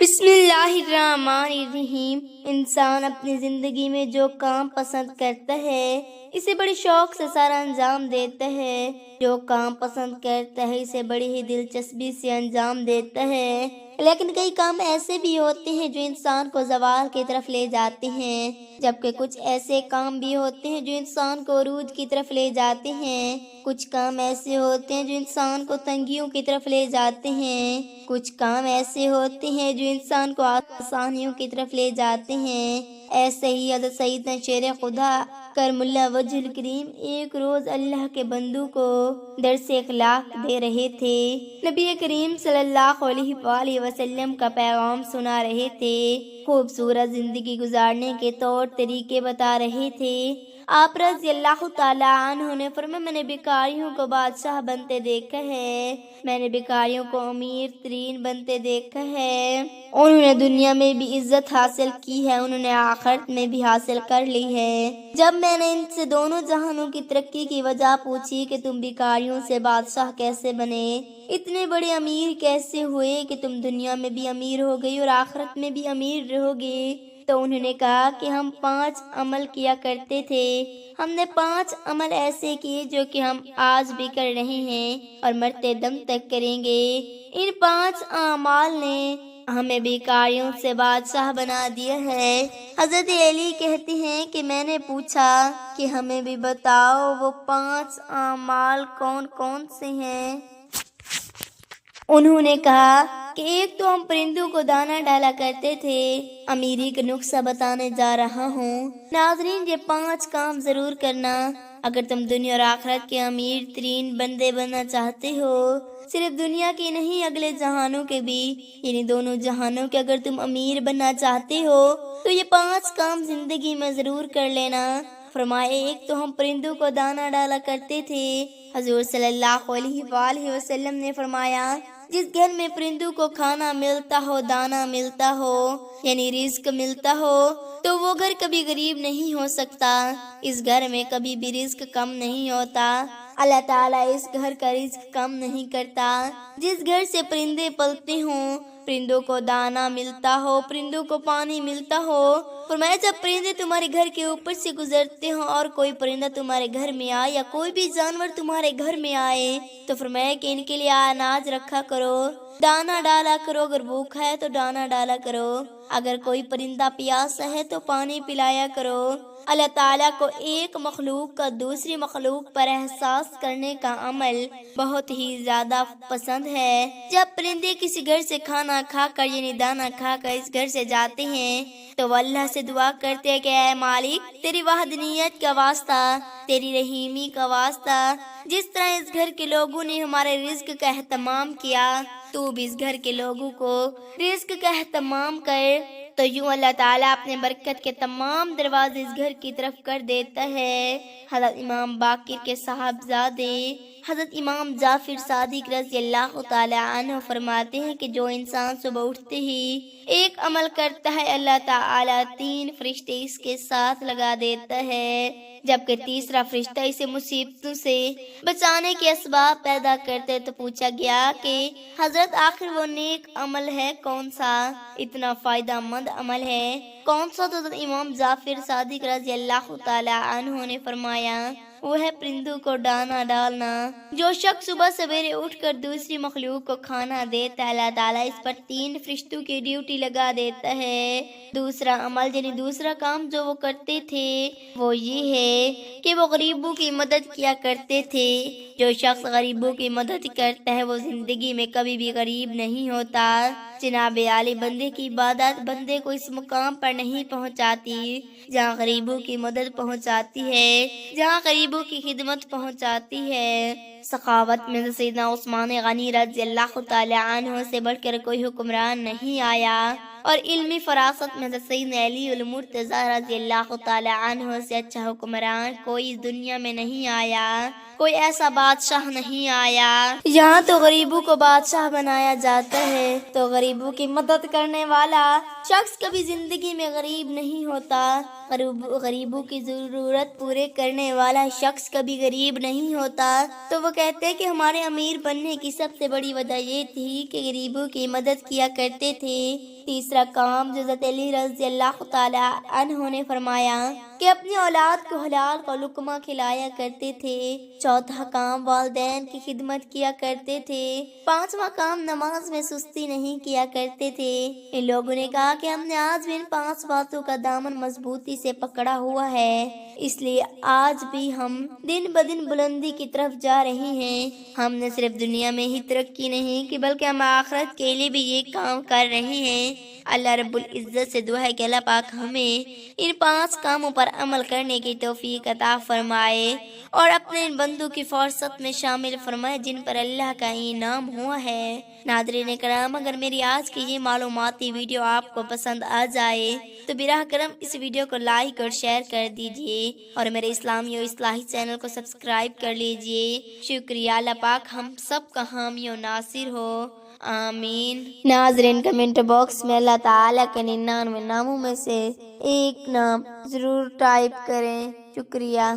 بسم اللہ الرحمن الرحیم۔ انسان اپنی زندگی میں جو کام پسند کرتا ہے اسے بڑے شوق سے سارا انجام دیتا ہے۔ جو کام پسند کرتا ہے اسے بڑی ہی دلچسپی سے انجام دیتا ہے، لیکن کئی کام ایسے بھی ہوتے ہیں جو انسان کو زوال کی طرف لے جاتے ہیں، جبکہ کچھ ایسے کام بھی ہوتے ہیں جو انسان کو عروج کی طرف لے جاتے ہیں۔ کچھ کام ایسے ہوتے ہیں جو انسان کو تنگیوں کی طرف لے جاتے ہیں، کچھ کام ایسے ہوتے ہیں جو انسان کو آسانیوں کی طرف لے جاتے ہیں۔ ایسے ہی حضرت سیدنا شیر خدا کرم اللہ وجہ الکریم ایک روز اللہ کے بندوں کو درس اخلاق دے رہے تھے۔ نبی کریم صلی اللہ علیہ وآلہ وسلم کا پیغام سنا رہے تھے، خوبصورت زندگی گزارنے کے طور طریقے بتا رہے تھے۔ آپ رضی اللہ تعالیٰ عنہ نے فرمایا، میں نے بیکاریوں کو بادشاہ بنتے دیکھا ہے، میں نے بیکاریوں کو امیر ترین بنتے دیکھا ہے۔ انہوں نے دنیا میں بھی عزت حاصل کی ہے، انہوں نے آخرت میں بھی حاصل کر لی ہے۔ جب میں نے ان سے دونوں جہانوں کی ترقی کی وجہ پوچھی کہ تم بیکاریوں سے بادشاہ کیسے بنے، اتنے بڑے امیر کیسے ہوئے کہ تم دنیا میں بھی امیر ہو گئی اور آخرت میں بھی امیر رہو گے، تو انہوں نے کہا کہ ہم 5 عمل کیا کرتے تھے، ہم نے 5 عمل ایسے کیے جو کہ ہم آج بھی کر رہے ہیں اور مرتے دم تک کریں گے۔ ان 5 اعمال نے ہمیں بیکاریوں سے بادشاہ بنا دیا ہے۔ حضرت علی کہتے ہیں کہ میں نے پوچھا کہ ہمیں بھی بتاؤ وہ 5 اعمال کون کون سے ہیں۔ انہوں نے کہا کہ ایک تو ہم پرندوں کو دانہ ڈالا کرتے تھے۔ امیری کا نسخہ بتانے جا رہا ہوں۔ ناظرین، یہ 5 کام ضرور کرنا اگر تم دنیا اور آخرت کے امیر ترین بندے بننا چاہتے ہو۔ صرف دنیا کے نہیں، اگلے جہانوں کے بھی، یعنی دونوں جہانوں کے اگر تم امیر بننا چاہتے ہو تو یہ 5 کام زندگی میں ضرور کر لینا۔ فرمایا، ایک تو ہم پرندوں کو دانہ ڈالا کرتے تھے۔ حضور صلی اللہ علیہ وآلہ وسلم نے فرمایا، جس گھر میں پرندوں کو کھانا ملتا ہو، دانہ ملتا ہو، یعنی رزق ملتا ہو، تو وہ گھر کبھی غریب نہیں ہو سکتا۔ اس گھر میں کبھی بھی رزق کم نہیں ہوتا۔ اللہ تعالیٰ اس گھر کا رزق کم نہیں کرتا۔ جس گھر سے پرندے پلتے ہوں، پرندوں کو دانہ ملتا ہو، پرندوں کو پانی ملتا ہو، فرمایا جب پرندے تمہارے گھر کے اوپر سے گزرتے ہوں اور کوئی پرندہ تمہارے گھر میں آئے یا کوئی بھی جانور تمہارے گھر میں آئے تو فرمایا کہ ان کے لیے اناج رکھا کرو، دانہ ڈالا کرو، اگر بھوکا ہے تو دانہ ڈالا کرو، اگر کوئی پرندہ پیاسا ہے تو پانی پلایا کرو۔ اللہ تعالیٰ کو ایک مخلوق کا دوسری مخلوق پر احساس کرنے کا عمل بہت ہی زیادہ پسند ہے۔ جب پرندے کسی گھر سے کھانا کھا کر، یعنی دانہ کھا کر اس گھر سے جاتے ہیں تو وہ اللہ سے دعا کرتے ہیں کہ اے مالک، تیری وحدانیت کا واسطہ، تیری رحیمی کا واسطہ، جس طرح اس گھر کے لوگوں نے ہمارے رزق کا اہتمام کیا، تو بھی اس گھر کے لوگوں کو رزق کا اہتمام کر۔ تو یوں اللہ تعالیٰ اپنے برکت کے تمام دروازے اس گھر کی طرف کر دیتا ہے۔ حضرت امام باقر کے صاحبزادے حضرت امام جعفر صادق رضی اللہ تعالیٰ عنہ فرماتے ہیں کہ جو انسان صبح اٹھتے ہی ایک عمل کرتا ہے، اللہ تعالیٰ 3 فرشتے اس کے ساتھ لگا دیتا ہے، جبکہ تیسرا فرشتہ اسے مصیبتوں سے بچانے کے اسباب پیدا کرتے۔ تو پوچھا گیا کہ حضرت آخر وہ نیک عمل ہے کون سا، اتنا فائدہ مند عمل ہے کون سا؟ تو حضرت امام جعفر صادق رضی اللہ تعالیٰ عنہ نے فرمایا، وہ ہے پرندوں کو دانہ ڈالنا۔ جو شخص صبح سویرے اٹھ کر دوسری مخلوق کو کھانا دیتا ہے، اللہ تعالیٰ اس پر 3 فرشتوں کی ڈیوٹی لگا دیتا ہے۔ دوسرا عمل، یعنی دوسرا کام جو وہ کرتے تھے وہ یہ ہے کہ وہ غریبوں کی مدد کیا کرتے تھے۔ جو شخص غریبوں کی مدد کرتا ہے وہ زندگی میں کبھی بھی غریب نہیں ہوتا۔ جناب عالی، بندے کی عبادت بندے کو اس مقام پر نہیں پہنچاتی جہاں غریبوں کی مدد پہنچاتی ہے، جہاں غریبوں کی خدمت پہنچاتی ہے۔ سخاوت میں سیدنا عثمان غنی رضی اللہ تعالی عنہ سے بڑھ کر کوئی حکمران نہیں آیا، اور علمی فراست میں سیدنا علی المرتضیٰ رضی اللہ تعالی عنہ سے اچھا حکمران کوئی اس دنیا میں نہیں آیا۔ کوئی ایسا بادشاہ نہیں آیا۔ یہاں تو غریبوں کو بادشاہ بنایا جاتا ہے، تو غریبوں کی مدد کرنے والا شخص کبھی زندگی میں غریب نہیں ہوتا۔ غریبوں کی ضرورت پورے کرنے والا شخص کبھی غریب نہیں ہوتا۔ تو وہ کہتے کہ ہمارے امیر بننے کی سب سے بڑی وجہ یہ تھی کہ غریبوں کی مدد کیا کرتے تھے۔ تیسرا کام جو حضرت علی رضی اللہ تعالی عنہ نے فرمایا کہ اپنی اولاد کو حلال کا لقمہ کھلایا کرتے تھے۔ چوتھا کام والدین کی خدمت کیا کرتے تھے۔ پانچواں کام نماز میں سستی نہیں کیا کرتے تھے۔ ان لوگوں نے کہا کہ ہم نے آج بھی ان 5 باتوں کا دامن مضبوطی سے پکڑا ہوا ہے، اس لیے آج بھی ہم دن بدن بلندی کی طرف جا رہے ہیں۔ ہم نے صرف دنیا میں ہی ترقی نہیں کی بلکہ ہم آخرت کے لیے بھی یہ کام کر رہے ہیں۔ اللہ رب العزت سے دعا ہے کہ اللہ پاک ہمیں ان 5 کاموں پر عمل کرنے کی توفیق عطا فرمائے اور اپنے ان بندوں کی فہرست میں شامل فرمائے جن پر اللہ کا انعام ہوا ہے۔ ناظرین کرام، اگر میری آج کی یہ معلوماتی ویڈیو آپ کو پسند آ جائے تو براہ کرم اس ویڈیو کو لائک اور شیئر کر دیجئے اور میرے اسلامی و اصلاحی چینل کو سبسکرائب کر لیجئے۔ شکریہ۔ اللہ پاک ہم سب کا حامی و ناصر ہو، آمین۔ ناظرین، کمنٹ باکس میں اللہ تعالیٰ کے 99 ناموں میں سے ایک نام ضرور ٹائپ کریں۔ شکریہ۔